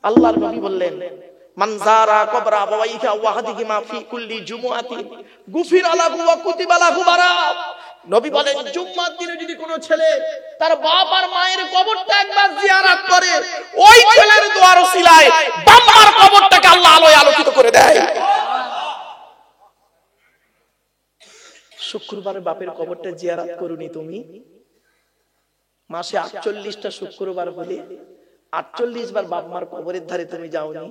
আল্লাহর নবী বললেন, মান যারা কবরা আবাওয়াইহি ওয়া হাদিহিমা ফি কুল্লি জুমআতিন গুফিরা লাহু ওয়া কুতিবা লাহু বারা। নবী বলেন, জুম্মার দিনে যদি কোনো ছেলে তার বাপ আর মায়ের কবরটা একবার জিয়ারত করে, ওই ছেলের দোয়ার ওসিলায় বাম্মার কবরটাকে আল্লাহ আলোয় আলোকিত করে দেয়। শুক্রবারে বাপের কবরটা জিয়ারত করুনি তুমি? মাসে 48টা শুক্রবার হলে 48 বার বাপ মার কবরের ধারে তুমি যাওনি?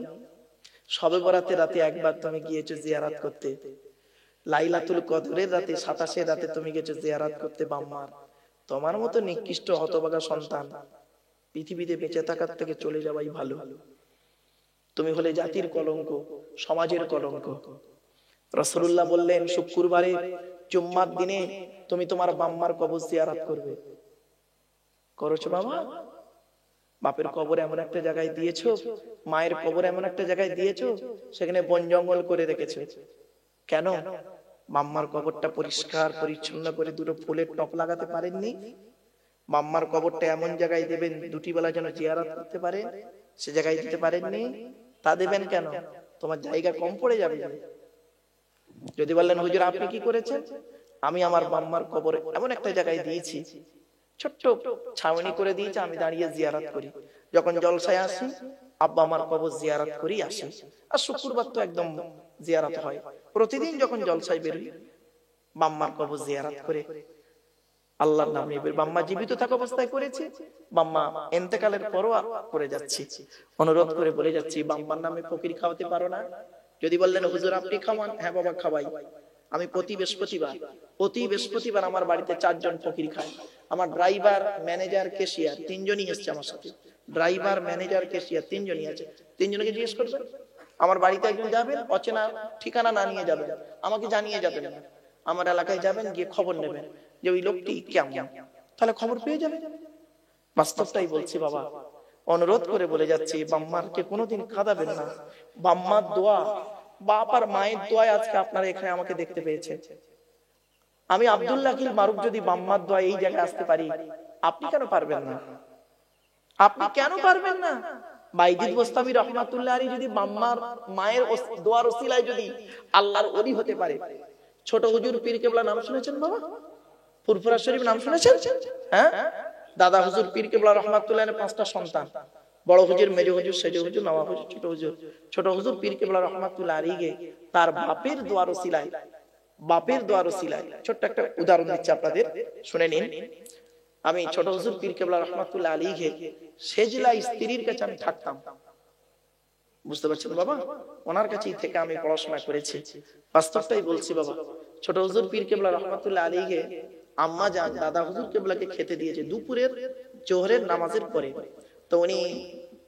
শবে বরাতের রাতে একবার তুমি গিয়েছো জিয়ারত করতে, লাইলাতুল কদরের রাতে 27 রাতে তুমি গেছো জিয়ারত করতে বাম্মার। তোমার মতো নিকৃষ্ট হতভাগা সন্তান পৃথিবীতে বেঁচে থাকার থেকে চলে যাওয়াই ভালো। তুমি হলে জাতির কলঙ্ক, সমাজের কলঙ্ক। রাসূলুল্লাহ বললেন, শুক্রবারে জুম্মার দিনে তুমি তোমার বাম্মার কবর জিয়ারত করবে। করেছো বাবা? বাপের কবর এমন একটা জায়গায় দিয়েছো, মায়ের কবর এমন একটা জায়গায় দিয়েছো, সেখানে বন জঙ্গল করে রেখেছো। কেন? মাম্মার কবরটা পরিষ্কার পরিচ্ছন্ন করে দুটো ফুলের টপ লাগাতে পারেননি? মাম্মার কবরটা এমন জায়গায় দেবেন দুটি বেলা যেন জিয়ারত করতে পারেন, সে জায়গায় দিতে পারেননি? তা দেবেন কেন? তোমার জায়গা কম পড়ে যাবে। যদি বললেন, হুজুর আপনি কি করেছেন? আমি আমার মাম্মার কবর এমন একটা জায়গায় দিয়েছি, ছোট্ট ছাউনি করে দিয়েছি, আমি দাঁড়িয়ে জিয়ারত করি। যখন জলসায় আসি আব্বা আমার কবর জিয়ারত করি আসি। আর শুক্রবার তো একদম জিয়ারত হয়, প্রতিদিন যখন জলসায় বেরোই বাম্মার কবর জিয়ারত করে আল্লাহর নাম নিয়ে বের। বাম্মা জীবিত থাকা অবস্থায় করেছি, বাম্মা ইন্তেকালের পরও করে যাচ্ছি। অনুরোধ করে বলে যাচ্ছি, বাম্মার নামে ফকির খাওয়াতে পারো না? যদি বললেন হুজুর আপনি খাওয়ান, হ্যাঁ বাবা খাওয়াই। আমি প্রতি বৃহস্পতিবার আমার বাড়িতে 4 জন ফকির খায়। আমার ড্রাইভার, ম্যানেজার, ক্যাশিয়ার 3 জনই এসছে আমার সাথে। ড্রাইভার, ম্যানেজার, ক্যাশিয়ার 3 জনই আছে। 3 জনকে জিজ্ঞেস করবেন। আমার বাড়িতে একজন যাবেন, অচেনা ঠিকানা না নিয়ে যাবেন, আমাকে জানিয়ে যাবেন না। আমার এলাকায় যাবেন, গিয়ে খবর নেবেন যে ওই লোকটি কেমন, তাহলে খবর পেয়ে যাবেন। বাস্তবটাই বলছি বাবা, অনুরোধ করে বলে যাচ্ছি, বাম্মারকে কোনোদিন কাঁদাবেন না। বাম্মার দোয়া, বাপ আর মায়ের দোয়ায় আজকে আপনারা এখানে আমাকে দেখতে পেয়েছেন। আমি আব্দুল্লাহ আকিল মারুফ যদি বাম্মার দোয়া এই জায়গায় আসতে পারি, আপনি কেন পারবেন না? আপনি কেন পারবেন না? বাইজিদ বোস্তামি রহমাতুল্লাহ আলাইহি যদি বাম্মার মায়ের দোয়ার ওসিলায় যদি আল্লাহর ওলি হতে পারে। ছোট হুজুর পীর কেবলা নাম শুনেছেন বাবা? ফুরফুরা শরীফ নাম শুনেছেন? হ্যাঁ, দাদা হুজুর পীর কেবলা রহমাতুল্লাহ আলাইহি 5টা সন্তান, বড় হুজুর, মেজ হুজুর, সেজ হুজুর, নওয়াব হুজুর, ছোট হুজুর। ছোট হুজুর পীর কেবলা রহমাতুল্লাহ আলাইহি তার বাপের দোয়ার ওসিলায় ছোট্ট একটা উদাহরণ দিচ্ছি আপনাদের, শুনে নিন। আমি ছোট হুজুর পীর কেবলা রহমাতুল্লাহ আলাইহি সেজলায় স্ত্রীর কাছে আমি থাকতাম, বুঝতে পারছেন বাবা? ওনার কাছেই থেকে আমি পড়াশোনা করেছি। বাস্তবটাই বলছি বাবা। ছোট হুজুর পীর কেবলা রহমাতুল্লাহ আলাইহি আম্মা জান দাদা হুজুর কেবলাকে খেতে দিয়েছে দুপুরের জোহরের নামাজের পরে। তো উনি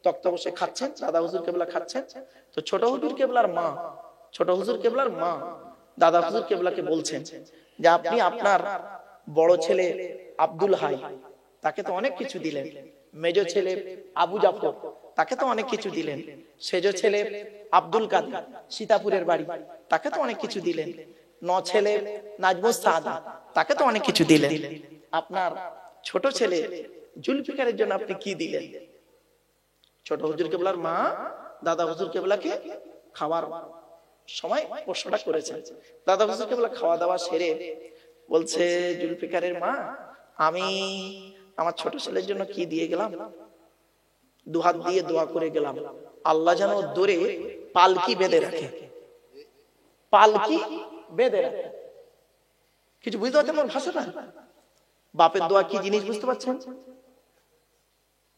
তক্তা বসে খাচ্ছেন, দাদা হুজুর কেবলা খাচ্ছেন। তো ছোট হুজুর কেবলার মা দাদা হুজুর কেবলাকে বলছেন যে আপনি আপনার বড় ছেলে আব্দুল হাই, তাকে তো অনেক কিছু দিলেন। মেজ ছেলে আবু জাফর, তাকে তো অনেক কিছু দিলেন। সেজ ছেলে আব্দুল কাদের, সীতাপুরের বাড়ি, তাকে তো অনেক কিছু দিলেন। 9 ছেলে নাজমুস সাদা, তাকে তো অনেক কিছু দিলেন। আপনার ছোট ছেলে জুলফিকারের জন্য আপনি কি দিলেন? ছোট হুজুর কেবলার মা দাদা হুজুর কেবলাকে খাওয়ার সময় প্রশ্নটা করেছেন। দাদা হুজুর কেবলা খাওয়া দাওয়া সেরে বলছে, জুলফিকারের মা, আমি আমার ছোট ছেলের জন্য কি দিয়ে গেলাম? দুহাত দিয়ে দোয়া করে গেলাম, আল্লাহ যেন দূরে পালকি বেঁধে রাখে। কিছু বুঝতে পারছেন আমার ভাষাটা? বাপের দোয়া কি জিনিস বুঝতে পারছেন?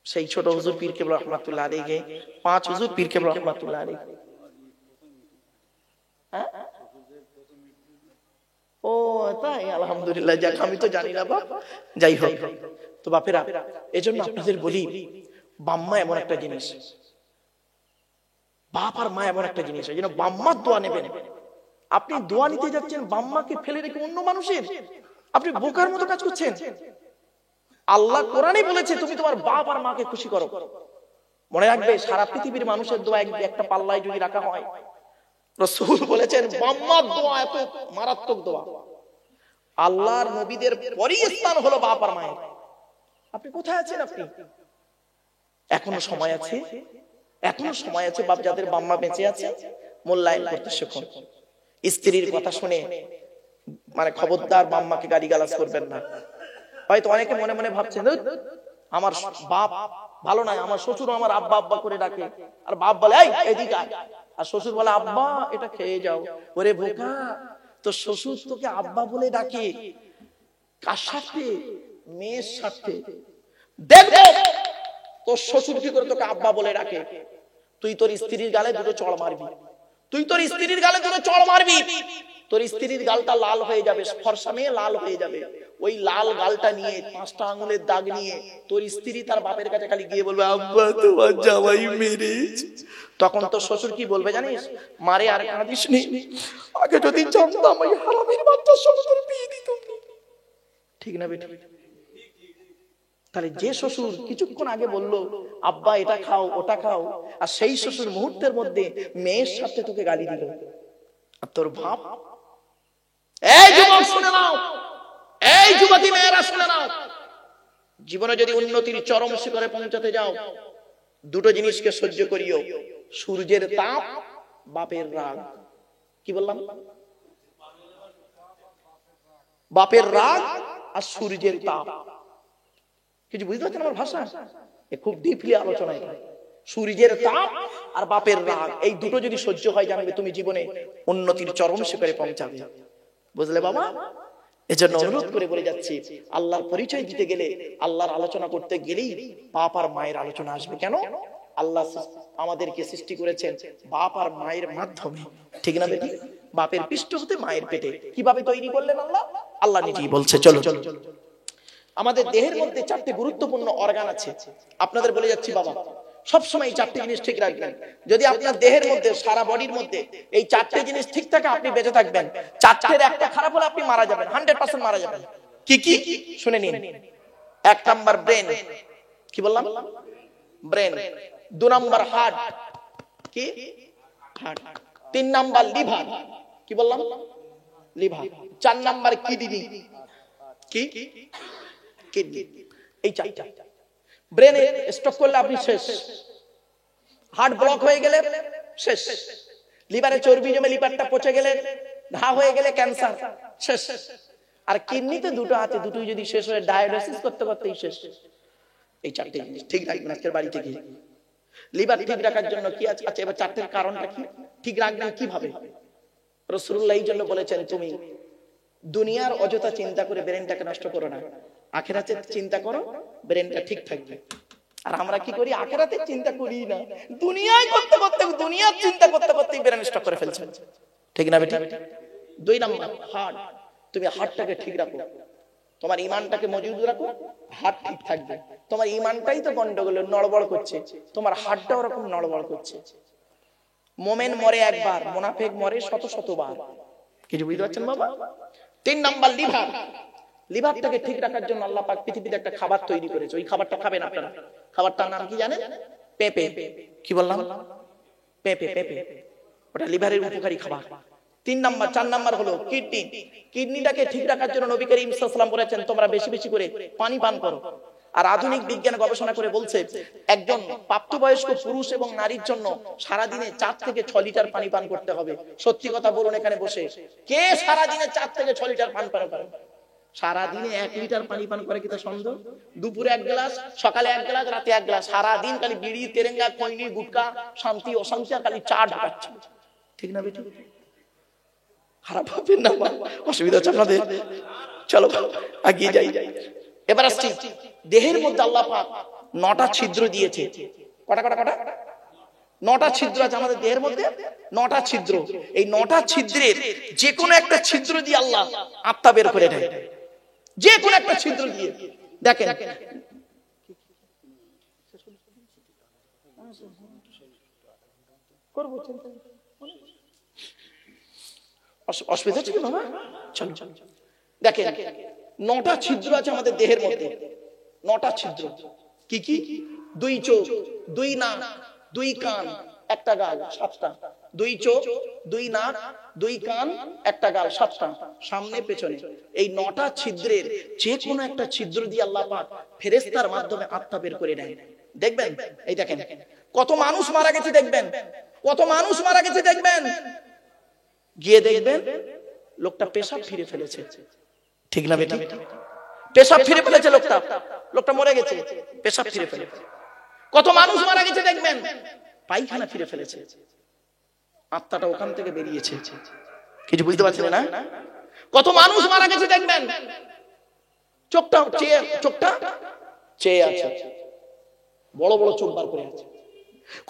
সেই ছোট হুজুর পীর কেবলা রহমাতুল্লাহ আলাইহি 5 হুজুর পীর কেবলা রহমাতুল্লাহ আলাইহি। ও তাই, আলহামদুলিল্লাহ, যাক, আমি তো জানি না বাপ, যাই হোক। তো বাপেরা, এজন্য আপনাদের বলি, বাম্মা এমন একটা জিনিস, বাপ আর মা এমন একটা জিনিস, এই জন্য বাম্মার দোয়া নেবেন। আপনি দোয়া নিতে যাচ্ছেন বাম্মাকে ফেলে রেখে অন্য মানুষের, আপনি বোকার মতো কাজ করছেন। আল্লাহ কোরআনে বলেছে তুমি তোমার বাপ আর মাকে খুশি করো। মনে রাখবে, সারা পৃথিবীর মানুষের দোয়া একটা পাল্লায় যদি রাখা হয়, রাসূল বলেছেন বাম্মার দোয়া এত মারাত্মক দোয়া, আল্লাহর নবীদের পরই স্থান হলো বাপ আর মায়ের। আপনি কোথায় আছেন? আপনি এখনো সময় আছে, এখনো সময় আছে বাপ, যাদের বাম্মা বেঁচে আছে মূল্যায়ন করতে শেখুন। স্ত্রীর কথা শুনে মানে খবরদার বাম্মাকে গালিগালাজ করবেন না। হয়তো অনেকে মনে মনে ভাবছেন আমার বাপ ভালো নয়, আমার শ্বশুর আমার আব্বা আব্বা করে ডাকে, আর বাপ বলে এই এদিকে আয়, আর শ্বশুর বলে আব্বা এটা খেয়ে যাও। ওরে বোকা, তো শ্বশুর তোকে আব্বা বলে ডাকে কার সাথে? মেয়ের সাথে। দেখবো তোর শ্বশুর কি করে তোকে আব্বা বলে ডাকে। তুই তোর স্ত্রীর গালে দুটো চড় মারবি, তুই তোর স্ত্রীর গালে দুটো চড় মারবি, তোর স্ত্রীর গালটা লাল হয়ে যাবে, ফর্সা মেয়ে লাল হয়ে যাবে। ওই লাল গালটা নিয়ে 5টা আঙুলের দাগ নিয়ে তোর স্ত্রী তার বাপের কাছে খালি গিয়ে বলবে আব্বা তোমার জামাই মেরেছে। তখন তোর শ্বশুর কি বলবে জানিস? মারে আর কাঁদিস নি, আগে যদি জানতাম ওই হারামির বাচ্চার সঙ্গে তোর বিয়ে দিতাম। ঠিক না বেটা? তাহলে যে শ্বশুর কিছুক্ষণ আগে বললো আব্বা এটা খাও ওটা খাও, আর সেই শ্বশুর মুহূর্তের মধ্যে মেয়ের সাথে তোকে গালি দিল, আর তোর ভাব। এই যুবক শুনে নাও, এই যুবতী মেয়েরা শুনে নাও, জীবনে যদি উন্নতির চরম শিখরে পৌঁছাতে যাও, দুটো জিনিসকে সহ্য করিও, সূর্যের তাপ, বাপের রাগ। কি বললাম? বাপের রাগ আর সূর্যের তাপ। কিছু বুঝতে পারছেন আমার ভাষা? খুব ডিপলি আলোচনা। সূর্যের তাপ আর বাপের রাগ, এই দুটো যদি সহ্য হয় জানবে তুমি জীবনে উন্নতির চরম শিখরে পৌঁছাবে। বুঝলে বাবা? এজন্য অনুরোধ করে বলে যাচ্ছি, আল্লাহর পরিচয় দিতে গেলে, আল্লাহর আলোচনা করতে গেলেই বাপ আর মায়ের আলোচনা আসবে। কেন? আল্লাহ আমাদেরকে সৃষ্টি করেছেন বাপ আর মায়ের মাধ্যমে। ঠিক না বেটি? বাপের পৃষ্ঠ হতে মায়ের পেটে কিভাবে তৈরি করলেন আল্লাহ? আল্লাহ নিজেই বলছে। চলো চলো, আমাদের দেহের মধ্যে 4টে গুরুত্বপূর্ণ অর্গান আছে। আপনাদের বলে যাচ্ছি বাবা, সবসময় এই 4টে জিনিস ঠিক রাখবেন। যদি আপনার দেহের মধ্যে, সারা বডির মধ্যে এই 4টে জিনিস ঠিক থাকে, আপনি বেঁচে থাকবেন। 4টের একটা খারাপ হলে আপনি মারা যাবেন, 100% মারা যাবেন। কি কি শুনে নিন। 1 নাম্বার ব্রেন। কি বললাম? ব্রেন। 2 number heart. কি? হার্ট। 3 number liver. কি বললাম? লিভার। 4 number kidney. কি? কিডনি। এই 4টা। ব্রেনে স্ট্রোক করলে আপনি শেষ, হার্ট ব্লক হয়ে গেলে শেষ, লিভারে চর্বি জমে লিভারটা পচে গেলে, ঘা হয়ে গেলে ক্যান্সার, শেষ। আর কিডনিতে 2টো আছে, দুটোই যদি শেষ হয়ে ডায়ালিসিস করতে করতেই শেষ। এই 4টে জিনিস ঠিক রাখবেন আজকের বাড়িতে গিয়ে। লিভার ঠিক রাখার জন্য কি আছে? আচ্ছা, এবার 4টের কারণটা কি, ঠিক রাখবেন কিভাবে? রাসূলুল্লাহ এই জন্য বলেছেন, তুমি দুনিয়ার অযথা চিন্তা করে ব্রেনটাকে নষ্ট করো না, আখিরাতের চিন্তা করো, ব্রেনটা ঠিক থাকবে। আর আমরা কি করি? আখিরাতের চিন্তা করি না, দুনিয়ায় করতে করতে, দুনিয়ার চিন্তা করতে করতেই ব্রেন নষ্ট করে ফেলছে। ঠিক না বেটা? 2 নাম্বার হার্ট। তুমি হার্টটাকে ঠিক রাখো, তোমার ঈমানটাকে মজবুত রাখো, হার্ট ঠিক থাকবে। তোমার ঈমানটাই তো গন্ডগোল, নড়বড় করছে, তোমার হার্টটাও ওরকম নড়বড় করছে। মুমিন মরে একবার, মুনাফিক মরে শত শতবার। কিছু বুঝতে পারছেন বাবা? 3 নাম্বার লিভার। লিভারটাকে ঠিক রাখার জন্য আল্লাহ পাক পৃথিবীতে একটা খাবার তৈরি করেছে। ওই খাবারটা খাবেন আপনারা। খাবারটার নাম কি জানেন? পেঁপে। কি বললাম? পেঁপে। পেঁপে ওটা লিভারের উপকারী খাবার। 3 নাম্বার। 4 নাম্বার হলো কিডনি। কিডনিটাকে ঠিক রাখার জন্য নবী করিম সাল্লাল্লাহু আলাইহি ওয়াসাল্লাম বলেছেন তোমরা বেশি বেশি করে পানি পান করো। আর আধুনিক বিজ্ঞান গবেষণা করে বলছে একজন প্রাপ্তবয়স্ক পুরুষ এবং নারীর জন্য সারা দিনে 4 থেকে 6 লিটার পানি পান করতে হবে। সত্যি কথা বলুন এখানে বসে, কে সারা দিনে 4 থেকে 6 লিটার পানি পান করে? সারা দিনে 1 লিটার পানি পান করে কি তা সন্দেহ? দুপুরে 1 গ্লাস, সকালে 1 গ্লাস, রাতে 1 গ্লাস। সারা দিন খালি বিড়ি, তেরেঙ্গা, খৈনি, গুটকা, শান্তি অশান্তি আর খালি চা ঢাকাচ্ছে। ঠিক না বেটি? খারাপ ভাবেন না, অসুবিধা হচ্ছে আপনাদের। চলো এগিয়ে যাই। এবার আসছি, দেহের মধ্যে আল্লাহ পাক 9টা ছিদ্র দিয়েছে। কটা? 9টা ছিদ্র আছে আমাদের দেহের মধ্যে, 9টা ছিদ্র। এই 9টা ছিদ্রের যে কোনো একটা ছিদ্র দিয়ে আল্লাহ আত্মা বের করে দেয়, যে কোনো একটা ছিদ্র দিয়ে। দেখেন অসুবিধা হচ্ছে বাবা? চল দেখেন, 9টা ছিদ্র আছে আমাদের দেহের মধ্যে। 9টা ছিদ্র কি কি? 2 চোখ, 2 নাক, 2 কান, 1টা গাল, 7টা। 2 চোখ, 2 নাক, 2 কান, 1টা গাল, 7টা, সামনে পেছনে। এই 9টা ছিদ্রের যে কোনো একটা ছিদ্র দিয়ে আল্লাহ পাক ফেরেশতার মাধ্যমে আত্মা বের করে নেয়। দেখবেন এই দেখেন কত মানুষ মারা গেছে, দেখবেন কত মানুষ মারা গেছে, দেখবেন গিয়ে দেখবেন লোকটা পেশাব ফিরে ফেলেছে, ঠিক না বেটা? পেশাব ফিরে ফেলেছে লোকটা, লোকটা মরে গেছে, পেশাব ফিরে ফেলেছে। কত মানুষ মারা গেছে দেখবেন পায়খানা ফিরে ফেলেছে, আত্মাটা ওখান থেকে বেরিয়েছে। কিছু বুঝতে পারছেন না? কত মানুষ মারা গেছে দেখবেন চোখটা চেয়ে আছে, বড় বড় চোখ বার করে আছে।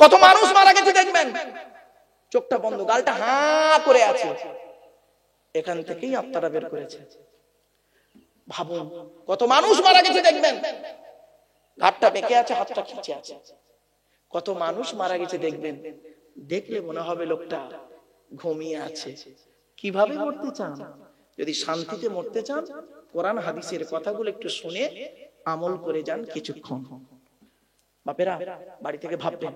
কত মানুষ মারা গেছে দেখবেন চোখটা বন্ধ, গালটা হাঁ করে আছে, এখান থেকেই আত্মাটা বের করেছে। ভাবুন কত মানুষ মারা গেছে দেখবেন ঘাটটা বেঁকে আছে, হাতটা খিচে আছে। কত মানুষ মারা গেছে দেখবেন, দেখলে মনে হবে লোকটা ঘুমিয়ে আছে। কিভাবে মরতে চান? যদি শান্তিতে মরতে চান কোরআন হাদিসের কথাগুলো একটু শুনে আমল করে যান কিছুক্ষণ। বাপেরা বাড়ি থেকে ভাববেন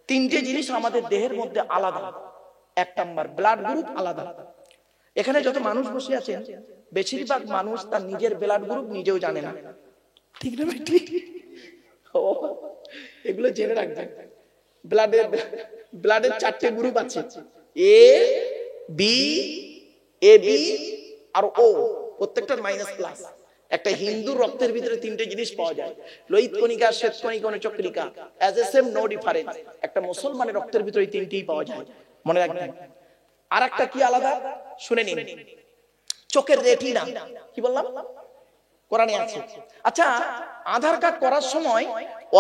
তিনটে জিনিস আমাদের দেহের মধ্যে আলাদা। এক নাম্বার ব্লাড গ্রুপ আলাদা। এখানে যত মানুষ বসে আছেন বেশিরভাগ মানুষ তার নিজের ব্লাড গ্রুপ নিজেও জানে না, ঠিক না? এগুলো জেনে রাখবেন। ব্লাডের চারটে গ্রুপ আছে, এ বি, এ বি আর ও, প্রত্যেকটার মাইনাস প্লাস। একটা হিন্দুর রক্তের ভিতরে তিনটে জিনিস পাওয়া যায়, লোহিত কণিকা, শ্বেত কণিকা, অনুচক্রিকা, as a same no difference. একটা মুসলমানের রক্তের ভিতরে তিনটেই পাওয়া যায়, মনে রাখবেন। আর একটা কি আলাদা শুনে নিন, চোখের রেটিনা। কি বললাম? কোরআনে আছে। আচ্ছা আধার কার্ড করার সময়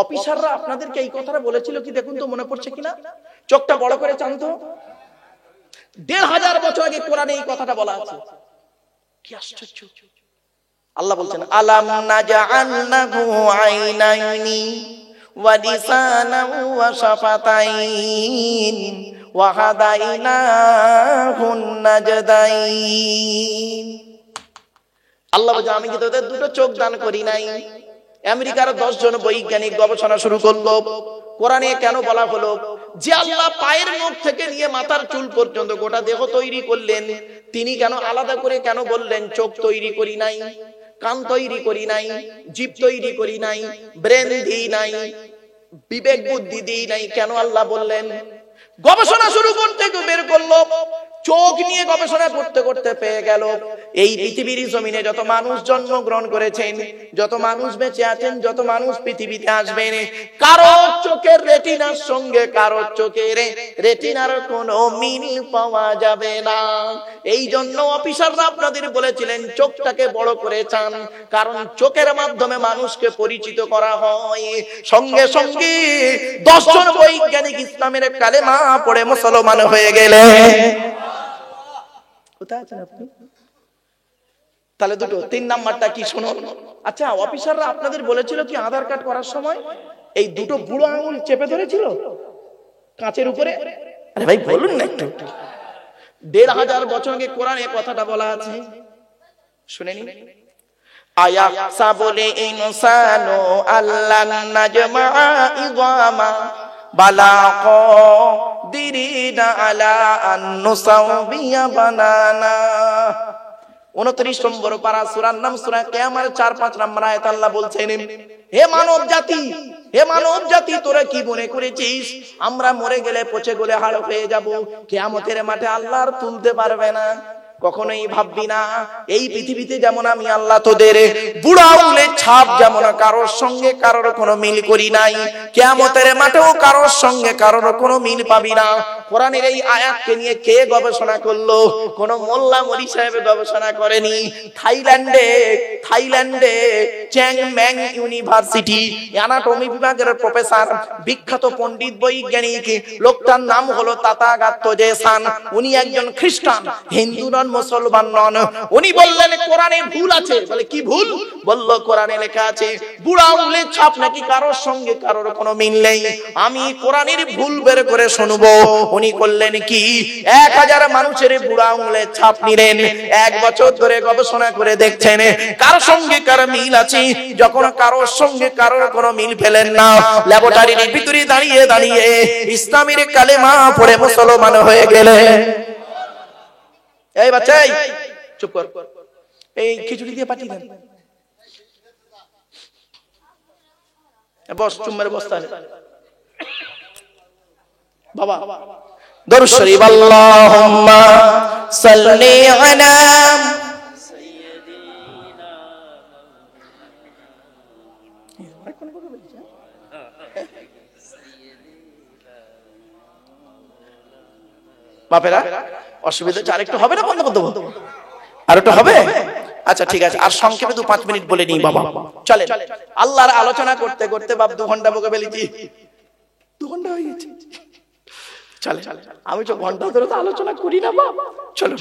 অফিসাররা আপনাদেরকে এই কথাটা বলেছিল কি দেখুন তো, মনে পড়ছে কিনা? চোখটা বড় করে চান তো। ১৫০০ বছর আগে কোরআনে এই কথাটা বলা আছে। কি আশ্চর্য! আল্লাহ বলছেন আলাম নাজআল লাহু আইনাইনি ওয়া লিসানান ওয়া শাফাতাইন ওয়া হাদাইনাহুন নাজদাইন। আল্লাহ বলে আমি কি তোদের দুটো চোখ দান করি নাই? আমেরিকার 10 জন বৈজ্ঞানিক গবেষণা শুরু করলো। কোরআনে কেন বলা হলো যে আল্লাহ পায়ের নখ থেকে নিয়ে মাথার চুল পর্যন্ত গোটা দেহ তৈরি করলেন, তিনি কেন আলাদা করে কেন বললেন চোখ তৈরি করি নাই, কান তৈরি করি নাই, জিভ তৈরি করি নাই, ব্রেন দিই নাই, বিবেক বুদ্ধি দিই নাই? কেন আল্লাহ বললেন? গবেষণা শুরু করতে বের করলো, চোখ নিয়ে গবেষণা করতে করতে পেয়ে গেল এই পৃথিবীর জমিনে যত মানুষ জন্মগ্রহণ করেছেন, যত মানুষ বেঁচে আছেন, যত মানুষ পৃথিবীতে আসবেন, কারো চোখের রেটিনার সঙ্গে কারো চোখের রেটিনার কোনো মিল পাওয়া যাবে না। এই জন্য অফিসাররা আপনাদের বলেছিলেন চোখটাকে বড় করে চান, কারণ চোখের মাধ্যমে মানুষকে পরিচিত করা হয়। সঙ্গে সঙ্গে 10 জন বৈজ্ঞানিক ইসলামের কালেমা পড়ে মুসলমান হয়ে গেলেন। কোথায় আছেন আপনি? তাহলে দুটো। 3 নাম্বারটা কি শুনুন। আচ্ছা অফিসাররা আপনাদের বলেছিল কি আধার কার্ড করার সময় এই দুটো বুড়ো আঙুল চেপে ধরেছিল কাঁচের উপরে? আরে ভাই বলুন না একটু। ১৫০০ বছর আগে কোরআনে কথাটা বলা আছে, শুনে নিন। আয়াহসাবুল ইনসানু আল্লান নাজমা ইযামা বালা কাদিরিনা আলা আন নুসাউবিয়া বানানা। 29 নম্বর পারা, সূরার নাম সূরা কিয়ামার 4-5 নম্বর আয়াত। আল্লাহ বলছেন হে মানব জাতি, হে মানব জাতি, তোরা কি মনে করেছিস আমরা মরে গেলে পচে গলে হাড় হয়ে যাব, কিয়ামতের মাঠে আল্লাহ আর তুলতে পারবে না? কখনোই ভাববি না এই পৃথিবীতে যেমন আমি আল্লাহ তোদের বুড়া আঙুলের ছাপ যেমন কারোর সঙ্গে কারোর কোনো মিল করি নাই, কিয়ামতের মাঠেও কারোর সঙ্গে কারোর কোনো মিল পাবি না। কোরআনের এই আয়াতকে নিয়ে কে গবেষণা করলো? কোন মোল্লা মলি সাহেব গবেষণা করেনি। থাইল্যান্ডে চ্যাং ম্যাং ইউনিভার্সিটি অ্যানাটমি বিভাগের প্রফেসর, বিখ্যাত পণ্ডিত বৈজ্ঞানিক, লোকটার নাম হলো তাথাগত জেসান। উনি একজন খ্রিস্টান, হিন্দু নন, মুসলমান নন। উনি বললেন কোরআনে ভুল আছে। বলে কি ভুল? বলল কোরআনে লেখা আছে বুড়া আঙুলের ছাপ নাকি কারোর সঙ্গে কারোর কোনো মিল নেই। আমি কোরআনের ভুল বের করে শুনবো। উনি করলেন কি 1000 মানুষের বুড়া আঙুলের ছাপ নিলেন, 1 বছর ধরে গবেষণা করে দেখছেন কার সঙ্গে কার মিল আছে। যখন কারোর সঙ্গে কারোর কোনো মিল পেলেন না, ল্যাবরেটরির ভিতরে দাঁড়িয়ে দাঁড়িয়ে ইসলামের কালেমা পড়ে মুসলমান হয়ে গেলেন। এই বাচ্চা চুপ কর, এই খিচুড়ি দিয়ে পাঠিয়ে দেন। বস, চুম্মার বস্তা বাবা। দরুদ শরীফ আল্লাহুম্মা সাল্লি আলা বাপেরা। অসুবিধা হচ্ছে, আরেকটু হবে না? বন্ধ করে দেবো? আর একটু হবে? আচ্ছা ঠিক আছে, আর সংক্ষেপে 2-5 মিনিট বলে নিই বাবা। চলে আল্লাহর আলোচনা করতে করতে বাপ 2 ঘন্টা বকে ফেলেছি। 2 ঘন্টা হয়ে গেছে। চলে আমি তো ঘন্টা ধরে তো আলোচনা করি না বাবা। চলো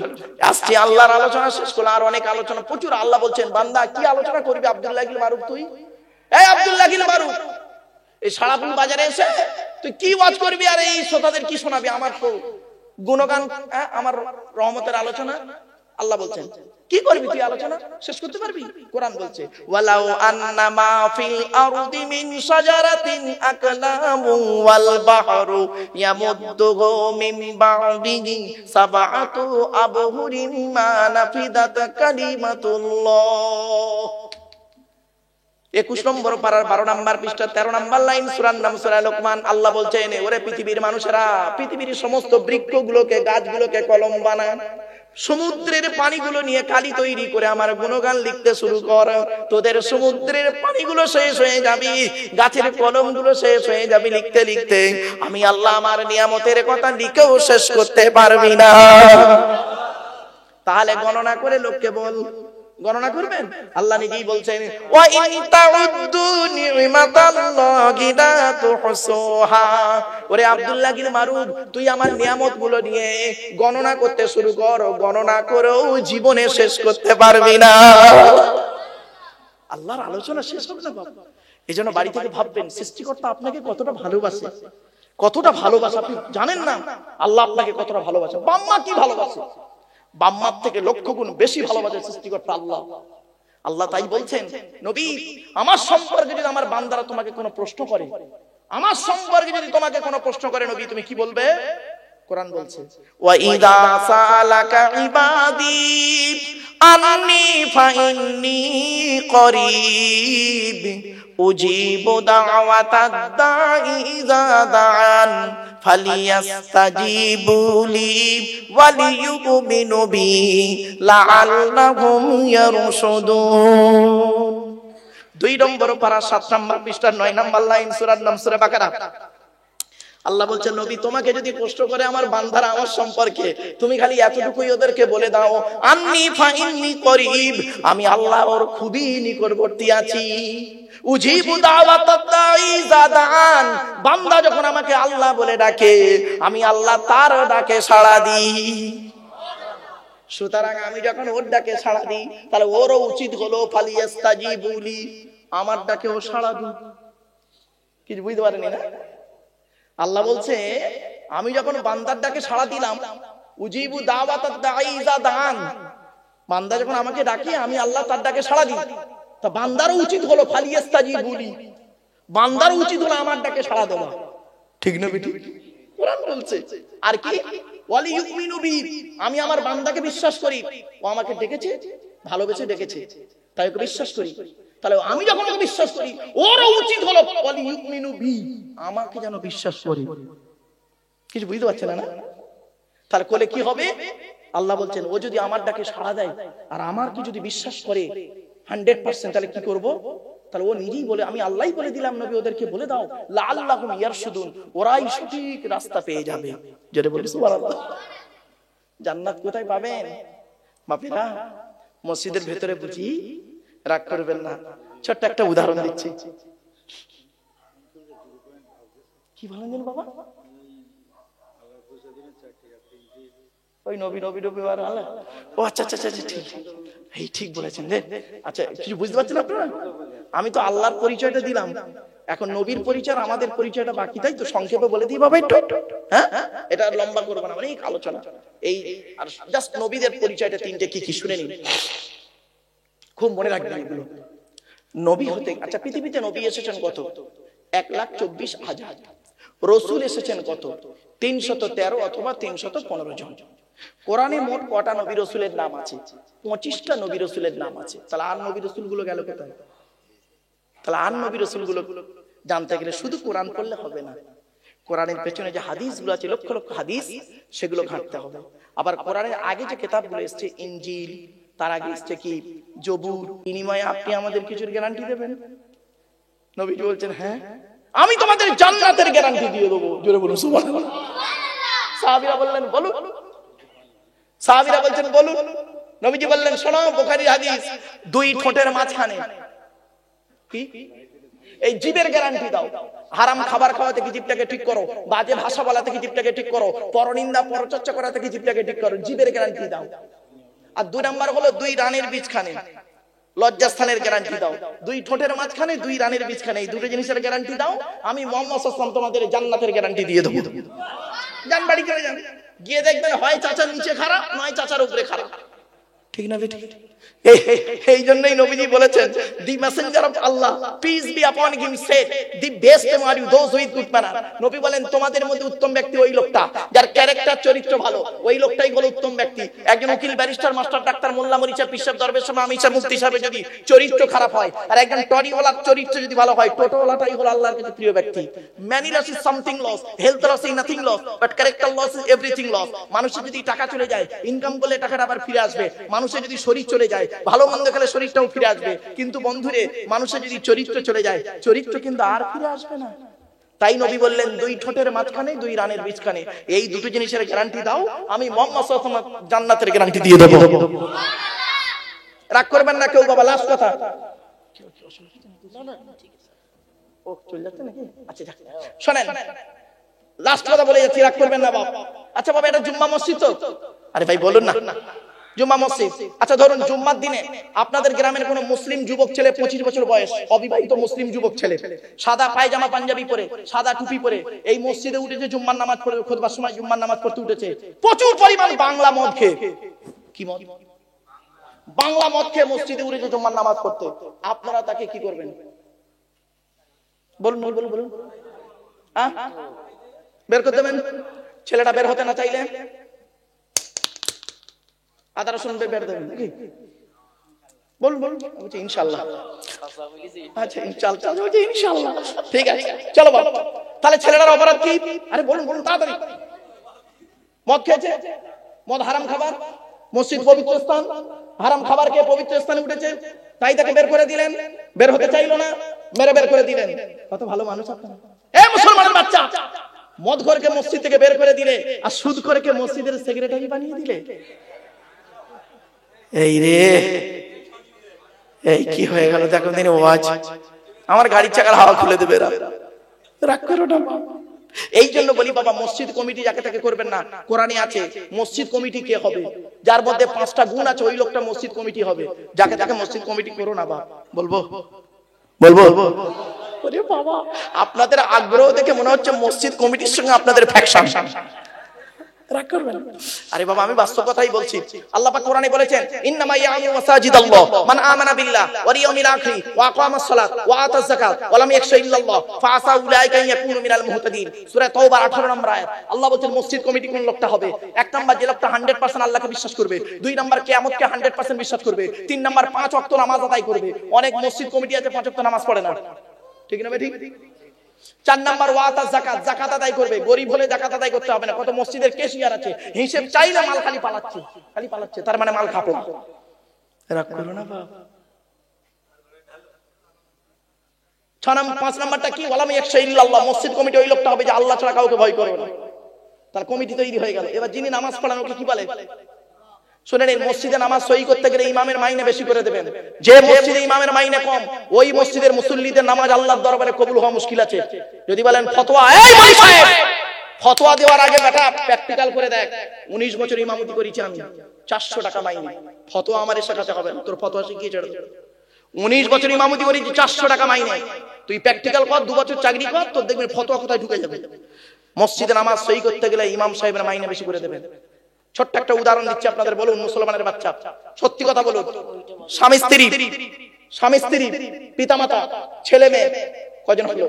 আসছি, আল্লাহর আলোচনা শেষ করলো, আর অনেক আলোচনা প্রচুর। আল্লাহ বলছেন, বান্দা কি আলোচনা করবি? আব্দুল্লাহ ইবনে মারুফ, তুই এই আব্দুল্লাহ ইবনে মারুফ এই সারাপুর বাজারে এসে তুই কি ওয়াজ করবি আর এই শ্রোতাদের কি শোনাবি? আমার তো গুণগান, আমার রহমতের আলোচনা। আল্লাহ বলছেন কি করবি তুই? আলোচনা শেষ করতে পারবি? কোরআন বলছে ওয়ালাউ আন্নামা ফিল আরদি মিন শাজারাতিন আকলামু ওয়াল বাহরু ইয়ামুদ্দুহু মিন বা'দিহি সাবআতু আবহুরিন মা নাফিদাত কালিমাতুল্লাহ। 21 নম্বর পারার 12 নম্বর পৃষ্ঠা 13 নম্বর লাইন, সূরার নাম সূরা লোকমান। আল্লাহ বলছেন, ওরে পৃথিবীর মানুষেরা, পৃথিবীর সমস্ত বৃক্ষগুলোকে, গাছগুলোকে কলম বানান, সমুদ্রের পানিগুলো নিয়ে কালি তৈরি করে আমার গুণগান লিখতে শুরু কর। তোদের সমুদ্রের পানিগুলো শেষ হয়ে যাবে, গাছের কলমগুলো শেষ হয়ে যাবে লিখতে লিখতে। আমি আল্লাহ আমার নিয়ামতের কথা লিখেও শেষ করতে পারবি না। তাহলে গণনা করে লোককে বল, গণনা করবেন? আল্লাহ নিজেই বলছেন ওয়া ইন তাউদ্দু নি'মাতাল্লাহি লা তুহসুহা। ওরে আব্দুল্লাহ ইবনে মারুফ, তুই আমার নিয়ামতগুলো নিয়ে গণনা করতে শুরু কর, গণনা করেও জীবনে শেষ করতে পারবি না। আল্লাহর আলোচনা শেষ হবে না বাবা। এজন্য বাড়ি থেকে ভাববেন, সৃষ্টিকর্তা আপনাকে কতটা ভালোবাসে, কতটা ভালোবাসে আপনি জানেন না? আল্লাহ আপনাকে কতটা ভালোবাসে। বাম্মা কি ভালোবাসে? বাম্মার থেকে লক্ষ গুণ বেশি ভালোবাসে সৃষ্টিকর্তা আল্লাহ। আল্লাহ তাই বলছেন, নবী আমার সম্পর্কে যদি আমার বান্দারা তোমাকে কোনো প্রশ্ন করে, আমার সম্পর্কে যদি তোমাকে কোনো প্রশ্ন করে, নবী তুমি কি বলবে? কোরআন বলছে ওয়া ইযা সালাকা ইবাদি আন্নী ফাইন্নী করিব উজিবু দাওয়াতাদ দাঈ ইযা দাআন ফালিয়াস্তাজিবুলি ওয়ালিয়ুমিনু বি লাআল্লাহুম ইয়ারশুদুন। 2 নম্বর পারা 7 নম্বর পৃষ্ঠা 9 নম্বর লাইন, সূরার নাম সূরা বাকারা। আল্লাহ বলছেন, নবী তোমাকে যদি প্রশ্ন করে আমার বান্দারা আমার সম্পর্কে, তুমি খালি এতটুকুই ওদেরকে বলে দাও, আন্নী ফাইন্নী করিব, আমি আল্লাহ ওর খুবই নিকটবর্তী আছি। উজিবু দাওয়াতাদ দাঈ ইযা দাআন, বান্দা যখন আমাকে আল্লাহ বলে ডাকে, আমি আল্লাহ তার ডাকে সাড়া দিই। সুতরাং আমি যখন ওর ডাকে সাড়া দিই, তাহলে ওরও উচিত হলো ফালিয়াস্তাজিবুলি, আমার ডাকে ও সাড়া দিই। কি বুঝতে পারেনি না? আল্লাহ বলছে, আমি যখন বান্দার ডাকে সাড়া দিলাম, উজিবু দাওয়াতাদ দাঈ ইযা দাআন, বান্দা যখন আমাকে ডাকে, আমি আল্লাহ তার ডাকে সাড়া দিই। তা বান্দারও উচিত হলো ফালিয়াস্তাজিবুলি, বান্দারও উচিত হলো আমার ডাকে সাড়া দেওয়া। ঠিক না বেটি? কোরআন বলছে। আর কি ওয়ালিয়ুমিনু বি, আমি আমার বান্দাকে বিশ্বাস করি, ও আমাকে ডেকেছে, ভালোবেসে ডেকেছে, তাই ওকে বিশ্বাস করি। তাহলে আমি যখন ওকে বিশ্বাস করি, ওরও উচিত হলো ওয়ালিয়ুমিনু বি, আমাকে যেন বিশ্বাস করে। কিছু বুঝতে পারছেন না? তাহলে কোলে কি হবে? আল্লাহ বলছেন, ও যদি আমার ডাকে সাড়া দেয় আর আমার কি যদি বিশ্বাস করে 100%, তাহলে কি করব? তাহলে ও নিজেই বলে, আমি আল্লাহই বলে দিলাম নবী ওদেরকে বলে দাও লাআল্লাহুম ইয়ারশুদুন, ওরাই সঠিক রাস্তা পেয়ে যাবে। জোরে বলি সুবহানাল্লাহ। জান্নাত কোথায় পাবেন বাপেরা? মসজিদের ভেতরে বুঝি? রাগ করবেন না, ছোট্ট একটা উদাহরণ দিচ্ছি। কি বলেন বাবা? ওই নবী নবী নবী আর আল্লাহ। ও আচ্ছা আচ্ছা আচ্ছা, ঠিক, এই ঠিক বলেছেন রে। আচ্ছা, কিছু বুঝতে পারছেন আপনারা? আমি তো আল্লাহর পরিচয়টা দিলাম, এখন নবীর পরিচয়, আমাদের পরিচয়টা বাকি, তাই তো সংক্ষেপে বলে দিই বাবা একটু। হ্যাঁ, এটা লম্বা করব না, অনেক আলোচনা। এই আর জাস্ট নবীদের পরিচয়টা 3টে কি কি শুনে নিন, খুব মনে রাখবেন এগুলো। নবী হতে, আচ্ছা পৃথিবীতে নবী এসেছেন কত? 1,24,000। রাসূল এসেছেন কত? 313 অথবা 315 জন। কোরআনে মোট কটা নবী রাসূলের নাম আছে? 25টা নবী রাসূলের নাম আছে। তাহলে আর নবী রাসূল গুলো গেল কোথায়? তাহলে আর নবী রাসূল গুলো জানতে গেলে শুধু কোরআন পড়লে হবে না, কোরআনের পেছনে যে হাদিসগুলো আছে লক্ষ লক্ষ হাদিস, সেগুলো ঘাঁটতে হবে। আবার কোরআনের আগে যে কিতাবগুলো এসেছে, ইনজিল, তার আগে এসেছে কি জবুর, বিনিময়ে আপনি আমাদের কিছুর গ্যারান্টি দেবেন? নবীজি বলছেন হ্যাঁ, আমি তোমাদের জান্নাতের গ্যারান্টি দিয়ে দেবো। জোরে বলুন সুবহানাল্লাহ। সাহাবীরা বললেন বলুন, সাহাবীরা বলছেন বলুন। নবীজি বললেন শোনো, বুখারীর হাদিস, দুই ঠোঁটের মাঝখানে কি এই জিভের গ্যারান্টি দাও। হারাম খাবার খাওয়া থেকে জিভটাকে ঠিক করো, বাজে ভাষা বলা থেকে জিভটাকে ঠিক করো, পরনিন্দা পরচর্চা করা থেকে জিভটাকে ঠিক করো, জিভের গ্যারান্টি দাও। আর দুই নাম্বার হলো দুই রানের বীজখানে, লজ্জাস্থানের গ্যারান্টি দাও। দুই ঠোঁটের মাঝখানে, দুই রানের বীজখানে, এই দুটো জিনিসের গ্যারান্টি দাও, আমি মুহাম্মদ সাল্লাল্লাহু আলাইহি ওয়াসাল্লাম তোমাদের জান্নাতের গ্যারান্টি দিয়ে দেবো। যান বাড়ি চলে যান, গিয়ে দেখবেন হয় চাচার নিচে খারাপ, নয় চাচার উপরে খারাপ। ঠিক না বেটি? এই জন্যই নবীজি বলেছেন, the messenger of Allah peace be upon him said, the best are you those with good manner. নবী বলেন তোমাদের মধ্যে উত্তম ব্যক্তি ওই লোকটা যার ক্যারেক্টার, চরিত্র ভালো, ওই লোকটাই হলো উত্তম ব্যক্তি। একজন উকিল, ব্যারিস্টার, মাস্টার, ডাক্তার, মোল্লা, মরিচা, পিসাব, দরবেশ, আমি সাহেব, মুফতি সাহেব যদি চরিত্র খারাপ হয়, আর একজন টরিওয়ালার চরিত্র যদি ভালো হয়, টোটোওয়ালাটাই হলো আল্লাহর কাছে প্রিয় ব্যক্তি। Money loss is something loss, health loss is nothing loss, but character loss is everything loss. মানুষের যদি টাকা চলে যায়, ইনকাম করলে টাকাটা আবার ফিরে আসবে। মানুষের যদি শরীর চলে যায়, ভালো মন্দ খেলে শরীরটাও ফিরে আসবে। কিন্তু বন্ধুরে, মানুষের যদি চরিত্র চলে যায়, চরিত্র কিন্তু আর ফিরে আসবে না। তাই নবী বললেন দুই ঠোঁটের মাঝখানে, দুই রানের বীজখানে, এই দুটো জিনিসের গ্যারান্টি দাও, আমি মুহাম্মদ সাল্লাল্লাহু আলাইহি ওয়াসাল্লাম জান্নাতের গ্যারান্টি দিয়ে দেব। রাগ করবেন না কেউ বাবা, লাস্ট কথা। ও চলে যাচ্ছে নাকি? আচ্ছা শুনেন, লাস্ট কথা বলে যাচ্ছি, রাগ করবেন না বাবা। আচ্ছা বাবা, এটা জুম্মা মসজিদ তো? আরে ভাই বলুন না, জুম্মা মসজিদ। আচ্ছা ধরুন জুম্মার দিনে আপনাদের গ্রামের কোন মুসলিম যুবক ছেলে, 25 বছর বয়স, অবিবাহিত মুসলিম যুবক ছেলে, সাদা পায়জামা পাঞ্জাবি পরে, সাদা টুপি পরে এই মসজিদে উঠেছে, জুম্মার নামাজ পড়বে, খুতবার সময় জুম্মার নামাজ পড়তে উঠেছে, প্রচুর পরিমাণ বাংলা মদ খেয়ে। কি মদ? বাংলা মদ খেয়ে মসজিদে উঠেছে জুম্মার নামাজ পড়তে। আপনারা তাকে কি করবেন? বলুন বলুন বলুন। বের করে দেবেন? ছেলেটা বের হতে না চাইলে আদা রসুন বের দেবেন নাকি? বলুন বলুন। ইনশাআল্লাহ। আচ্ছা ইনশাআল্লাহ, ইনশাআল্লাহ ঠিক আছে, চলো বাবা। তাহলে ছেলেটার অপরাধ কি? আরে বলুন বলুন তাড়াতাড়ি। মদ খেয়েছে, মদ হারাম খাবার, মসজিদ পবিত্র স্থান, হারাম খাবার খেয়ে পবিত্র স্থানে উঠেছে, তাই তাকে বের করে দিলেন। বের হতে চাইলো না, মেরে বের করে দিলেন। কত ভালো মানুষ আপনারা! এ মুসলমানের বাচ্চা, মদখোরকে মসজিদ থেকে বের করে দিলে, আর সুদখোরকে মসজিদের সেক্রেটারি বানিয়ে দিলে। এই রে, এই কি হয়ে গেল দেখো দিন ওয়াজ। আমার গাড়ির চাকার হাওয়া খুলে দেবে। রাগ করো না। এই জন্য বলি বাবা, মসজিদ কমিটি যাকে তাকে করবেন না। কোরআনে আছে মসজিদ কমিটি কে হবে? যার মধ্যে 5টা গুণ আছে, ওই লোকটা মসজিদ কমিটি হবে। যাকে তাকে মসজিদ কমিটি করো না বাবা। বলবো বলবো? ওরে বাবা, আপনাদের আগ্রহ দেখে মনে হচ্ছে মসজিদ কমিটির সঙ্গে আপনাদের ফ্যাকশন। রাগ করবেন? আরে বাবা, আমি বাস্তব কথাই বলছি। আল্লাহ পাক কোরআনে বলেছেন, ইন্নামা ইয়ামুরু মাসাজিদাল্লাহ মান আমানা বিল্লাহ ওয়াল ইয়াউমিল আখির ওয়া আকামাস সালাত ওয়া আতাজ যাকাত ওয়া লাম ইয়াখশা ইল্লাল্লাহ ফাআসা উলাইকা ইয়াকুনু মিনাল মুহতাদিন। সূরা তাওবা 18 নম্বর আয়াত। আল্লাহ বলেন মসজিদ কমিটি কোন লোকটা হবে? এক নাম্বার, যে লোকটা 100% আল্লাহকে বিশ্বাস করবে। 2 নাম্বার, কিয়ামতকে 100% বিশ্বাস করবে। 3 নাম্বার, 5 ওয়াক্ত নামাজ আদায় করবে। অনেক মসজিদ কমিটি আছে 5 ওয়াক্ত নামাজ পড়ে না, ঠিক না ঠিক? 4 নাম্বার, ওয়াতা যাকাত, যাকাত আদায় করবে। গরিব হলে যাকাত আদায় করতে হবে না। কত মসজিদের কেশিয়ার আছে, হিসাব চাইলে মাল খালি পালাচ্ছে, তার মানে মাল খাপো। রাগ করো না বাবা। 5 নাম্বারটা কি? ওয়ালাম ইয়াখশা ইল্লাল্লাহ, মসজিদ কমিটি ওই লোকটা হবে যে আল্লাহ ছাড়া কাউকে ভয় করে না। তার কমিটি তৈরি হয়ে গেল। এবার যিনি নামাজ পড়ান ওকে কি বলে? শুনেন, এই মসজিদে নামাজ সহি করতে গেলে ইমামের মাইনে বেশি করে দেবেন। যে মসজিদে ইমামের মাইনে কম, ওই মসজিদের মুসল্লিদের নামাজ আল্লাহর দরবারে কবুল হওয়া মুশকিল আছে। যদি বলেন ফতোয়া, এই মাই সাহেব, ফতোয়া দেওয়ার আগে বেটা প্র্যাকটিক্যাল করে দেখ। 19 বছর ইমামতি করেছি আমি, 400 টাকা মাইনে। ফতোয়া আমার শেখাতে হবে না, তোর ফতোয়া শিখিয়ে ছেড়ে দে। 19 বছর ইমামতি করেছি, 400 টাকা মাইনে। তুই প্র্যাকটিক্যাল কর, 2 বছর চাকরি কর, তোর দেখবেন ফতোয়া কোথায় ঢুকে যাবে। মসজিদে নামাজ সহি করতে গেলে ইমাম সাহেবের মাইনে বেশি করে দেবেন। ছোট্ট একটা উদাহরণ দিচ্ছি আপনাদের, বলুন মুসলমানের বাচ্চা, সত্যি কথা বলুন। স্বামী স্ত্রী, পিতামাতা, ছেলে মেয়ে কজন হলো?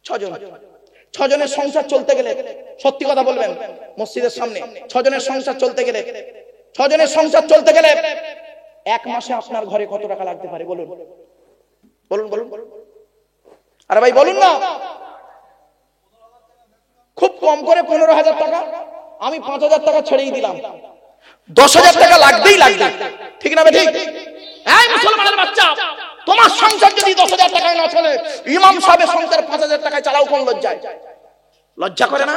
6 জন। 6 জনের সংসার চলতে গেলে, সত্যি কথা বলবেন মসজিদের সামনে, 6 জনের সংসার চলতে গেলে এক মাসে আপনার ঘরে কত টাকা লাগতে পারে বলুন বলুন বলুন আরে ভাই বলুন না। খুব কম করে 15,000 টাকা, আমি 5,000 টাকা ছেড়েই দিলাম, 10,000 টাকা লাগবেই লাগবে, ঠিক না? ঠিক। এই মুসলমানের বাচ্চা, তোমার সংসার যদি 10,000 টাকায় না চলে, ইমাম সাহেবের সংসার 5,000 টাকায় চালাও কোন লজ্জায়? লজ্জা করে না?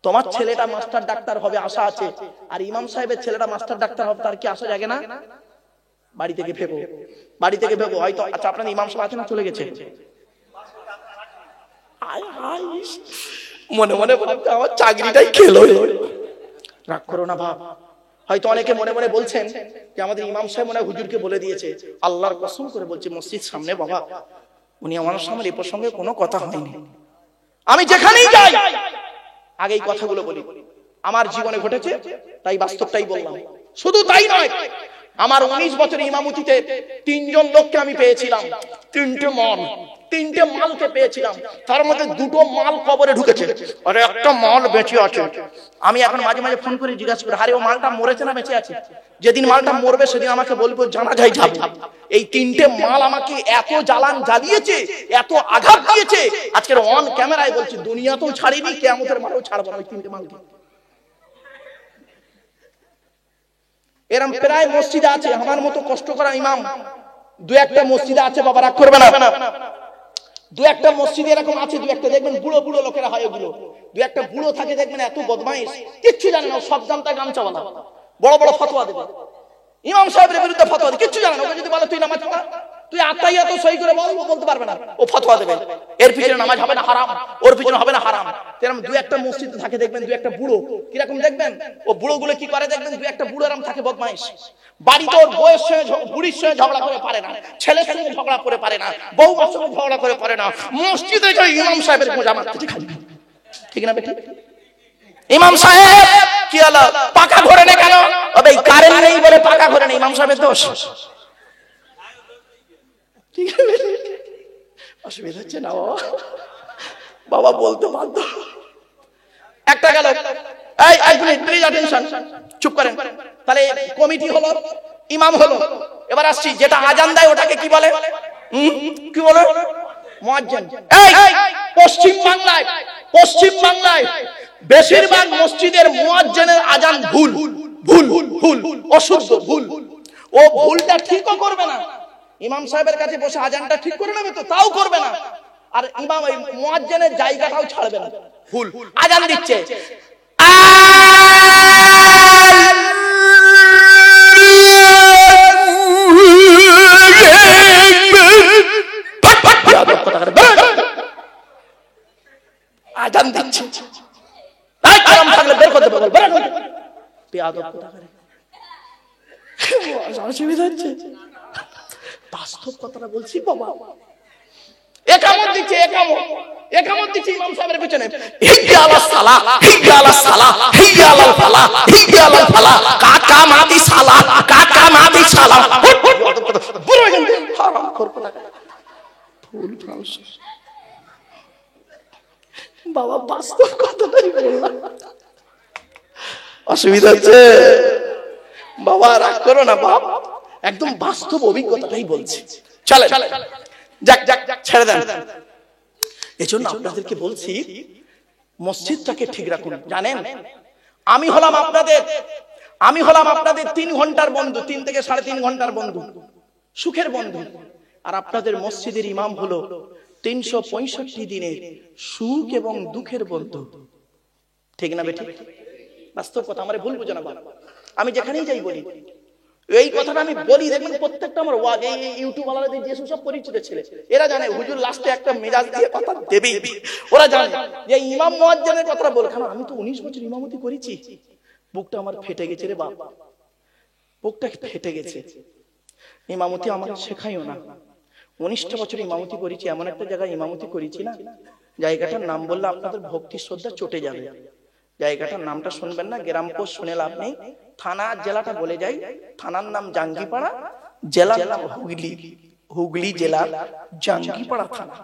তোমার ছেলেটা মাস্টার ডাক্তার হবে আশা আছে, আর ইমাম সাহেবের ছেলেটা মাস্টার ডাক্তার হবে, তার কি আশা জাগে না? বাড়ি থেকে ভেবো, বাড়ি থেকে ভেবো। হয়তো আচ্ছা আপনার ইমাম সাহেব আছে না চলে গেছে? মনে মনে ভাবতে আমার চাকরিটাই খেলো। রাগ করো না ভাব। হয়তো অনেকে মনে মনে বলছেন যে আমাদের ইমাম সাহেব মনে হয় হুজুরকে বলে দিয়েছে। আল্লাহর কসম করে বলছি, মসজিদ সামনে বাবা, উনি আমার সামনে এই প্রসঙ্গে কোনো কথা হয়নি। আমি যেখানেই যাই আগে এই কথাগুলো বলি, আমার জীবনে ঘটেছে তাই বাস্তবটাই বললাম। শুধু তাই নয়, আমার 19 বছর ইমামতিতে 3 জন লোককে আমি পেয়েছিলাম, 3টে মালকে পেয়েছিলাম, তার মধ্যে 2টো মাল কবরে ঢুকেছে আর একটা মাল বেঁচে আছে। আমি এখন মাঝে মাঝে ফোন করে জিজ্ঞাসা করি, আরে ও মালটা মরেছে না বেঁচে আছে? যেদিন মালটা মরবে সেদিন আমাকে বলবো জানাজায় যাব। এই 3টে মাল আমাকে এত জ্বালান জ্বালিয়েছে, এত আঘাত দিয়েছে, আজকের অন ক্যামেরায় বলছি দুনিয়াতেও ছাড়িনি, কিয়ামতের মাঠেও ছাড়বো না ওই 3টে মালকে। এরম প্রায় মসজিদে আছে আমার মতো কষ্ট করা ইমাম, 2-1টা মসজিদে আছে, বাবা রাগ করবে না। 2-1টা মসজিদে এরকম আছে, 2-1টা দেখবেন বুড়ো বুড়ো লোকেরা হয় ওগুলো, 2-1টা বুড়ো থাকে দেখবেন এত বদমাইশ, কিচ্ছু জানে না, সব জানতা গামছাওয়ালা, বড় বড় ফতোয়া দেবে, ইমাম সাহেবের বিরুদ্ধে ফতোয়া দেবে, কিচ্ছু জানে না। ওকে যদি বলে তুই নামাজ পড়া, তুই আত্মাইয়াত সই করে বল, ও বলতে পারবে না, ও ফতোয়া দেবে, এর পিছনে নামাজ হবে না হারাম, ওর পিছনে হবে না হারাম। এরকম 2-1টা মসজিদে থাকে দেখবেন 2-1টা বুড়ো, কিরকম দেখবেন ও বুড়োগুলো কি করে দেখবেন, 2-1টা বুড়ো এরকম থাকে বদমাইশ, বাড়িতে ওর বউয়ের সঙ্গে বুড়ির সঙ্গে ঝগড়া করে পারে না, ছেলের সঙ্গে ঝগড়া করে পারে না, বউমার সঙ্গে ঝগড়া করে পারে না, মসজিদে যায় ইমাম সাহেবের মোজা মারতে খালি, ঠিক না বেটা? ইমাম সাহেব কি হলো, পাকা ঘোরে না কেন? ওই কারেন্ট নেই বলে পাকা ঘোরে না, ইমাম সাহেবের দোষ। ঠিক আছে, অসুবিধা হচ্ছে না বাবা, বলতে বাধ্য। একটা গেল, এই এক মিনিট প্লিজ অ্যাটেনশন, চুপ করেন। তাহলে কমিটি হলো, ইমাম হলো, এবার আসছি যেটা আজান দেয় ওটাকে কি বলে? কি বলে? মুয়াজ্জিন। এই পশ্চিম বাংলায় বেশিরভাগ মসজিদের মুয়াজ্জিনের আজান ভুল ভুল ভুল, অশুদ্ধ ভুল। ও ভুলটা ঠিকও করবে না, ইমাম সাহেবের কাছে বসে আজানটা ঠিক করে নেবে তো, তাও করবে না, আর ইমাম ওই মুয়াজ্জিনের জায়গাটাও ছাড়বে না, ভুল। আজান দিচ্ছে, আজান দিচ্ছে, বের করতে বল, অসুবিধা হচ্ছে, বাস্তব কথাটা বলছি বাবা। একামত দিচ্ছে, একামত দিচ্ছে ইমাম সাহেবের পেছনে, হিয়া আলাস সালাহ, হিয়া আলাস সালাহ, হিয়া আলাল ফালাহ, হিয়া আলাল ফালাহ, কাকা মাদি সালাহ, কাকা মাদি সালাহ, পুরো এখানে হারাম করব না ফুল ফ্রান্স বাবা, বাস্তব কথাটাই বললাম। অসুবিধা হচ্ছে বাবা, রাগ করো না বাপ, একদম বাস্তব অভিজ্ঞতাটাই বলছি। চলে যাক যাক ছেড়ে দেন। এজন্য আপনাদেরকে বলছি মসজিদটাকে ঠিক রাখুন। জানেন আমি হলাম আপনাদের 3 ঘন্টার বন্ধু, 3 থেকে 3.5 ঘন্টার বন্ধু, সুখের বন্ধু। আর আপনাদের মসজিদের ইমাম হলো 365 দিনের সুখ এবং দুঃখের বন্ধু, ঠিক না বেঠিক? বাস্তব কথা, আমার ভুল বুঝো না বাবা। আমি যেখানেই যাই বলি এই কথাটা, আমি বলি দেখবেন প্রত্যেকটা আমার ওয়াজ, এই ইউটিউব ওয়ালাদের যে সব পরিচিত ছেলে, এরা জানে হুজুর লাস্টে একটা মেজাজ দিয়ে কথা দেবেই। ওরা জানে যে ইমাম মুয়াজ্জিনের কথা বলে, কারণ আমি তো 19 বছর ইমামতি করেছি। বুকটা আমার ফেটে গেছে রে বাপ, বুকটা ফেটে গেছে। ইমামতি আমার শেখাইও না, 19টা বছর ইমামতি করেছি, এমন একটা জায়গায় ইমামতি করেছি না, জায়গাটার নাম বললে আপনাদের ভক্তি শ্রদ্ধা চটে যাবে। জায়গাটার নামটা শুনবেন না, গ্রাম পোস্ট শুনে লাভ নেই, থানা জেলাটা বলে যাই। থানার নাম জাঙ্গিপাড়া, জেলার নাম হুগলি জেলা জাঙ্গিপাড়া থানা।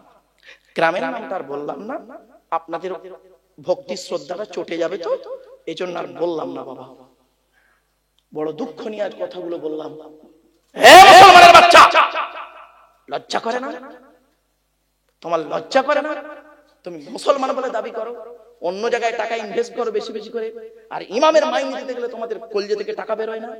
গ্রামের নামটা আর বললাম না, আপনাদের ভক্তি শ্রদ্ধাটা চটে যাবে, তো এই জন্য আর বললাম না বাবা। বড় দুঃখ নিয়ে আজ কথাগুলো বললাম। হে মুসলমানের বাচ্চা, লজ্জা করে না? তোমার লজ্জা করে না? তুমি মুসলমান বলে দাবি করো, অন্য জায়গায় টাকা ইনভেস্ট করো বেশি বেশি করে, আর ইমামের মাইনে দিতে গেলে তোমাদের কলজে থেকে টাকা বের হয় না।